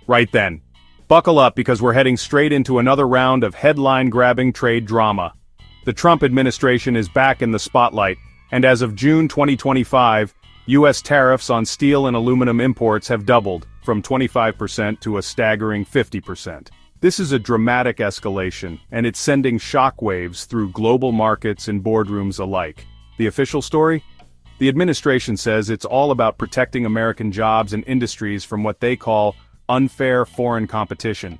Right then. Buckle up because we're heading straight into another round of headline-grabbing trade drama. The Trump administration is back in the spotlight, and as of June 2025, U.S. tariffs on steel and aluminum imports have doubled, from 25% to a staggering 50%. This is a dramatic escalation, and it's sending shockwaves through global markets and boardrooms alike. The official story? The administration says it's all about protecting American jobs and industries from what they call unfair foreign competition.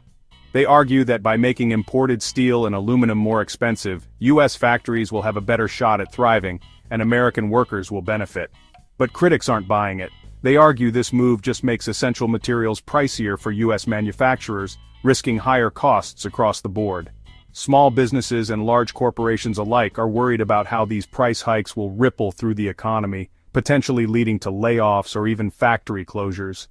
They argue that by making imported steel and aluminum more expensive, U.S. factories will have a better shot at thriving, and American workers will benefit. But critics aren't buying it. They argue this move just makes essential materials pricier for U.S. manufacturers, risking higher costs across the board. Small businesses and large corporations alike are worried about how these price hikes will ripple through the economy, potentially leading to layoffs or even factory closures.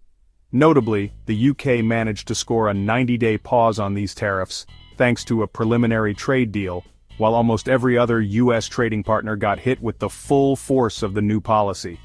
Notably, the UK managed to score a 90-day pause on these tariffs, thanks to a preliminary trade deal, while almost every other US trading partner got hit with the full force of the new policy.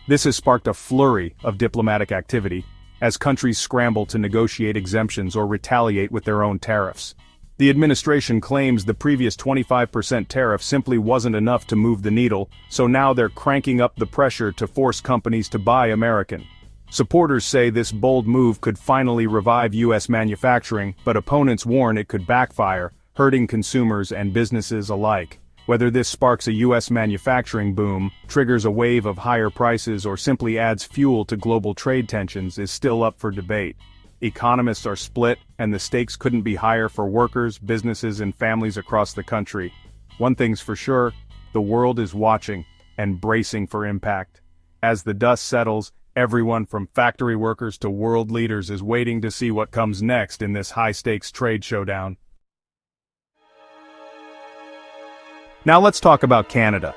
This has sparked a flurry of diplomatic activity, as countries scramble to negotiate exemptions or retaliate with their own tariffs. The administration claims the previous 25% tariff simply wasn't enough to move the needle, so now they're cranking up the pressure to force companies to buy American. Supporters say this bold move could finally revive U.S. manufacturing, but opponents warn it could backfire, hurting consumers and businesses alike. Whether this sparks a U.S. manufacturing boom, triggers a wave of higher prices, or simply adds fuel to global trade tensions is still up for debate. Economists are split, and the stakes couldn't be higher for workers, businesses, and families across the country. One thing's for sure, the world is watching and bracing for impact. As the dust settles, everyone from factory workers to world leaders is waiting to see what comes next in this high-stakes trade showdown. Now let's talk about Canada.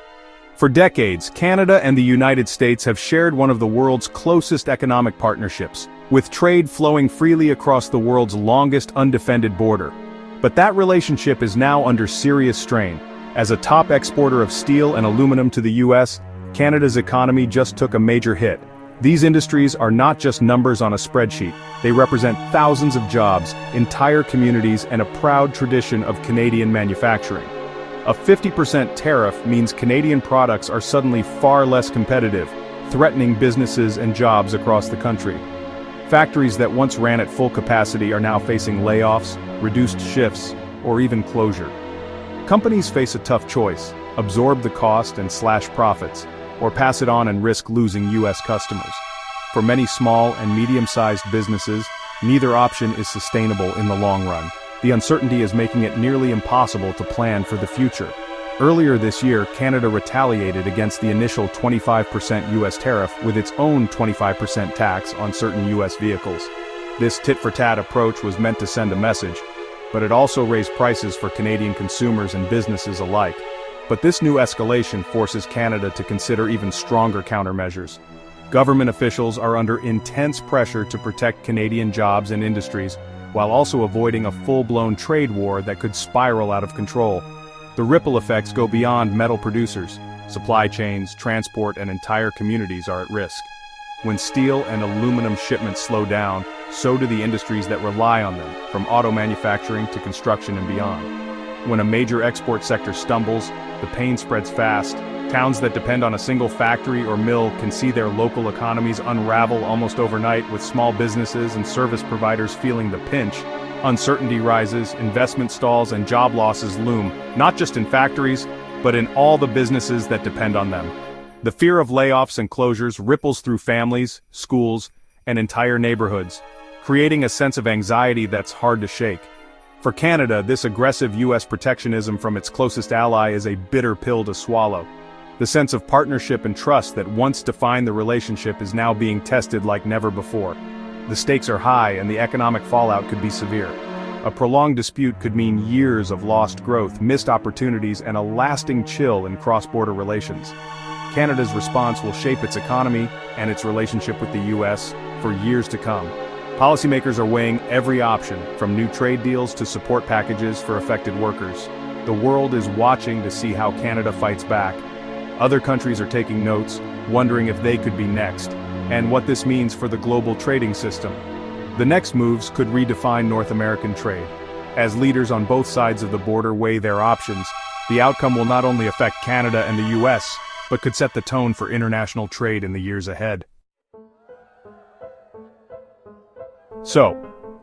For decades, Canada and the United States have shared one of the world's closest economic partnerships, with trade flowing freely across the world's longest undefended border. But that relationship is now under serious strain. As a top exporter of steel and aluminum to the U.S., Canada's economy just took a major hit. These industries are not just numbers on a spreadsheet, they represent thousands of jobs, entire communities, and a proud tradition of Canadian manufacturing. A 50% tariff means Canadian products are suddenly far less competitive, threatening businesses and jobs across the country. Factories that once ran at full capacity are now facing layoffs, reduced shifts, or even closure. Companies face a tough choice: absorb the cost and slash profits, or pass it on and risk losing U.S. customers. For many small and medium-sized businesses, neither option is sustainable in the long run. The uncertainty is making it nearly impossible to plan for the future. Earlier this year, Canada retaliated against the initial 25% U.S. tariff with its own 25% tax on certain U.S. vehicles. This tit-for-tat approach was meant to send a message, but it also raised prices for Canadian consumers and businesses alike. But this new escalation forces Canada to consider even stronger countermeasures. Government officials are under intense pressure to protect Canadian jobs and industries, while also avoiding a full-blown trade war that could spiral out of control. The ripple effects go beyond metal producers. Supply chains, transport, and entire communities are at risk. When steel and aluminum shipments slow down, so do the industries that rely on them, from auto manufacturing to construction and beyond. When a major export sector stumbles, the pain spreads fast. Towns that depend on a single factory or mill can see their local economies unravel almost overnight, with small businesses and service providers feeling the pinch. Uncertainty rises, investment stalls, and job losses loom, not just in factories, but in all the businesses that depend on them. The fear of layoffs and closures ripples through families, schools, and entire neighborhoods, creating a sense of anxiety that's hard to shake. For Canada, this aggressive U.S. protectionism from its closest ally is a bitter pill to swallow. The sense of partnership and trust that once defined the relationship is now being tested like never before. The stakes are high and the economic fallout could be severe. A prolonged dispute could mean years of lost growth, missed opportunities, and a lasting chill in cross-border relations. Canada's response will shape its economy and its relationship with the U.S. for years to come. Policymakers are weighing every option, from new trade deals to support packages for affected workers. The world is watching to see how Canada fights back. Other countries are taking notes, wondering if they could be next, and what this means for the global trading system. The next moves could redefine North American trade. As leaders on both sides of the border weigh their options, the outcome will not only affect Canada and the US, but could set the tone for international trade in the years ahead. So,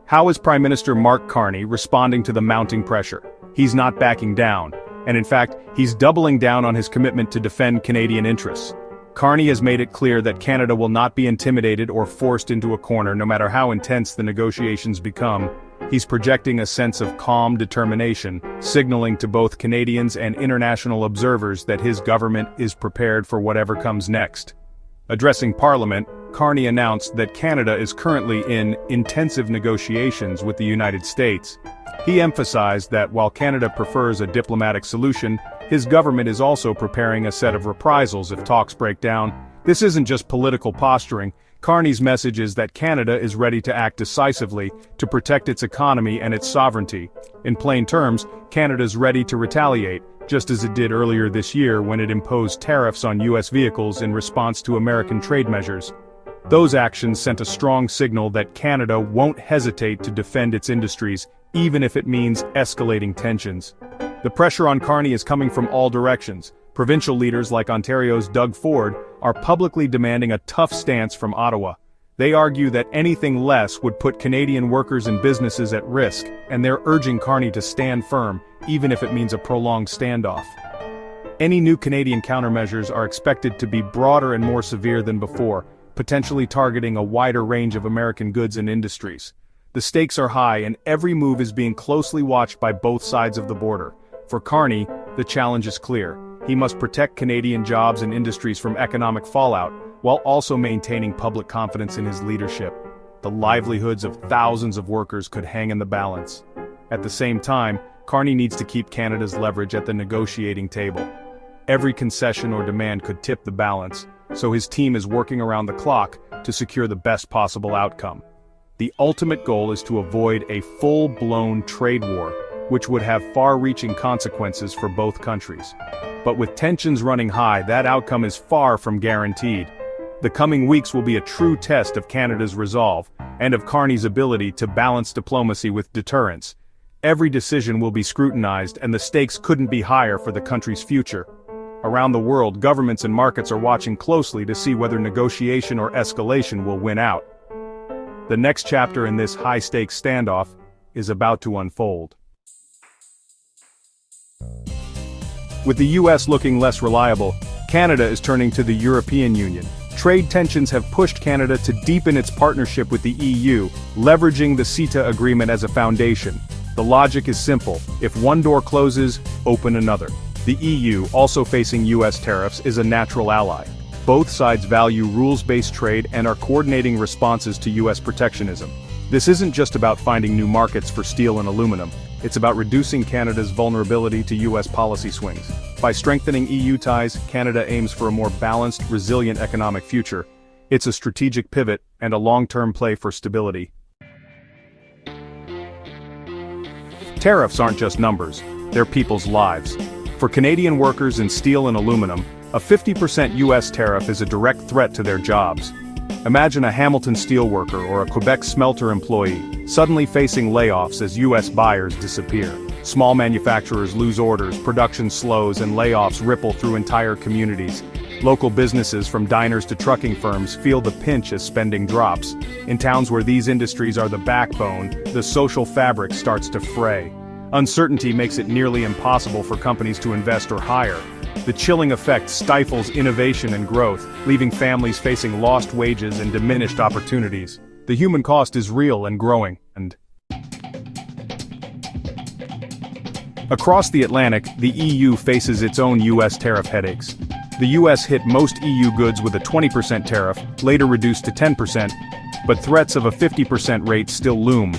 how is Prime Minister Mark Carney responding to the mounting pressure? He's not backing down, and in fact, he's doubling down on his commitment to defend Canadian interests. Carney has made it clear that Canada will not be intimidated or forced into a corner no matter how intense the negotiations become. He's projecting a sense of calm determination, signaling to both Canadians and international observers that his government is prepared for whatever comes next. Addressing Parliament, Carney announced that Canada is currently in intensive negotiations with the United States. He emphasized that while Canada prefers a diplomatic solution, his government is also preparing a set of reprisals if talks break down. This isn't just political posturing. Carney's message is that Canada is ready to act decisively to protect its economy and its sovereignty. In plain terms, Canada's ready to retaliate, just as it did earlier this year when it imposed tariffs on U.S. vehicles in response to American trade measures. Those actions sent a strong signal that Canada won't hesitate to defend its industries, even if it means escalating tensions. The pressure on Carney is coming from all directions. Provincial leaders like Ontario's Doug Ford are publicly demanding a tough stance from Ottawa. They argue that anything less would put Canadian workers and businesses at risk, and they're urging Carney to stand firm, even if it means a prolonged standoff. Any new Canadian countermeasures are expected to be broader and more severe than before, potentially targeting a wider range of American goods and industries. The stakes are high and every move is being closely watched by both sides of the border. For Carney, the challenge is clear. He must protect Canadian jobs and industries from economic fallout, while also maintaining public confidence in his leadership. The livelihoods of thousands of workers could hang in the balance. At the same time, Carney needs to keep Canada's leverage at the negotiating table. Every concession or demand could tip the balance, so his team is working around the clock to secure the best possible outcome. The ultimate goal is to avoid a full-blown trade war, which would have far-reaching consequences for both countries. But with tensions running high, that outcome is far from guaranteed. The coming weeks will be a true test of Canada's resolve, and of Carney's ability to balance diplomacy with deterrence. Every decision will be scrutinized, and the stakes couldn't be higher for the country's future. Around the world, governments and markets are watching closely to see whether negotiation or escalation will win out. The next chapter in this high-stakes standoff is about to unfold. With the US looking less reliable, Canada is turning to the European Union. Trade tensions have pushed Canada to deepen its partnership with the EU, leveraging the CETA agreement as a foundation. The logic is simple: if one door closes, open another. The EU, also facing US tariffs, is a natural ally. Both sides value rules-based trade and are coordinating responses to US protectionism. This isn't just about finding new markets for steel and aluminum. It's about reducing Canada's vulnerability to US policy swings. By strengthening EU ties, Canada aims for a more balanced, resilient economic future. It's a strategic pivot and a long-term play for stability. Tariffs aren't just numbers, they're people's lives. For Canadian workers in steel and aluminum, a 50% US tariff is a direct threat to their jobs. Imagine a Hamilton steelworker or a Quebec smelter employee suddenly facing layoffs as US buyers disappear. Small manufacturers lose orders, production slows, and layoffs ripple through entire communities. Local businesses from diners to trucking firms feel the pinch as spending drops. In towns where these industries are the backbone, the social fabric starts to fray. Uncertainty makes it nearly impossible for companies to invest or hire. The chilling effect stifles innovation and growth, leaving families facing lost wages and diminished opportunities. The human cost is real and growing, Across the Atlantic, the EU faces its own US tariff headaches. The US hit most EU goods with a 20% tariff, later reduced to 10%, but threats of a 50% rate still loom.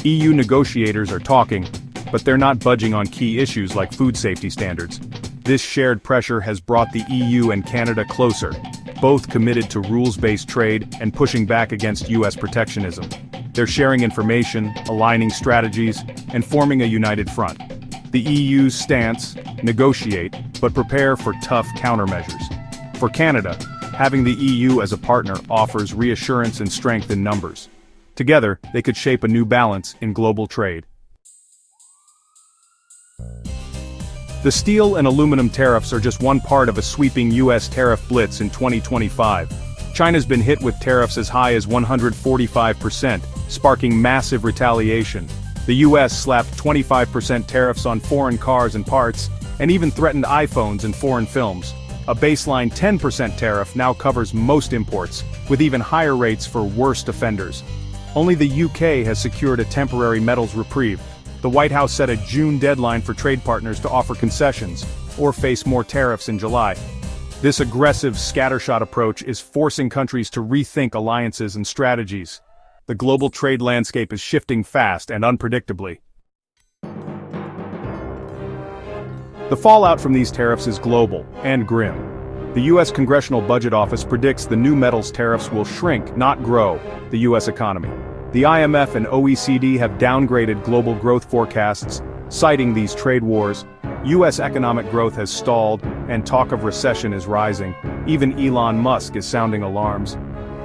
EU negotiators are talking, but they're not budging on key issues like food safety standards. This shared pressure has brought the EU and Canada closer, both committed to rules-based trade and pushing back against US protectionism. They're sharing information, aligning strategies, and forming a united front. The EU's stance: negotiate, but prepare for tough countermeasures. For Canada, having the EU as a partner offers reassurance and strength in numbers. Together, they could shape a new balance in global trade. The steel and aluminum tariffs are just one part of a sweeping U.S. tariff blitz in 2025. China's been hit with tariffs as high as 145%, sparking massive retaliation. The U.S. slapped 25% tariffs on foreign cars and parts, and even threatened iPhones and foreign films. A baseline 10% tariff now covers most imports, with even higher rates for worst offenders. Only the UK has secured a temporary metals reprieve. The White House set a June deadline for trade partners to offer concessions, or face more tariffs in July. This aggressive, scattershot approach is forcing countries to rethink alliances and strategies. The global trade landscape is shifting fast and unpredictably. The fallout from these tariffs is global and grim. The U.S. Congressional Budget Office predicts the new metals tariffs will shrink, not grow, the U.S. economy. The IMF and OECD have downgraded global growth forecasts, citing these trade wars. U.S. economic growth has stalled, and talk of recession is rising. Even Elon Musk is sounding alarms.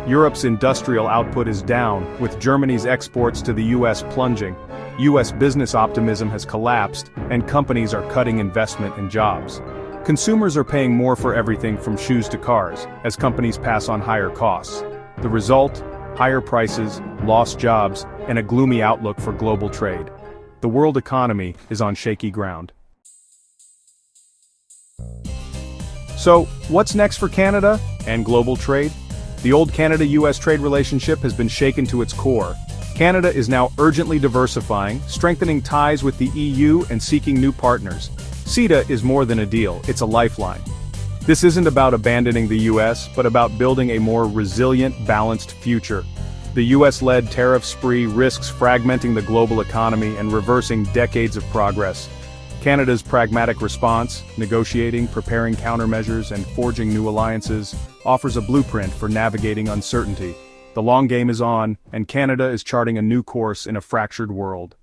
Europe's industrial output is down, with Germany's exports to the U.S. plunging. U.S. business optimism has collapsed, and companies are cutting investment and jobs. Consumers are paying more for everything from shoes to cars, as companies pass on higher costs. The result? Higher prices, lost jobs, and a gloomy outlook for global trade. The world economy is on shaky ground. So, what's next for Canada and global trade? The old Canada-US trade relationship has been shaken to its core. Canada is now urgently diversifying, strengthening ties with the EU and seeking new partners. CETA is more than a deal, it's a lifeline. This isn't about abandoning the US, but about building a more resilient, balanced future. The US-led tariff spree risks fragmenting the global economy and reversing decades of progress. Canada's pragmatic response, negotiating, preparing countermeasures, and forging new alliances, offers a blueprint for navigating uncertainty. The long game is on, and Canada is charting a new course in a fractured world.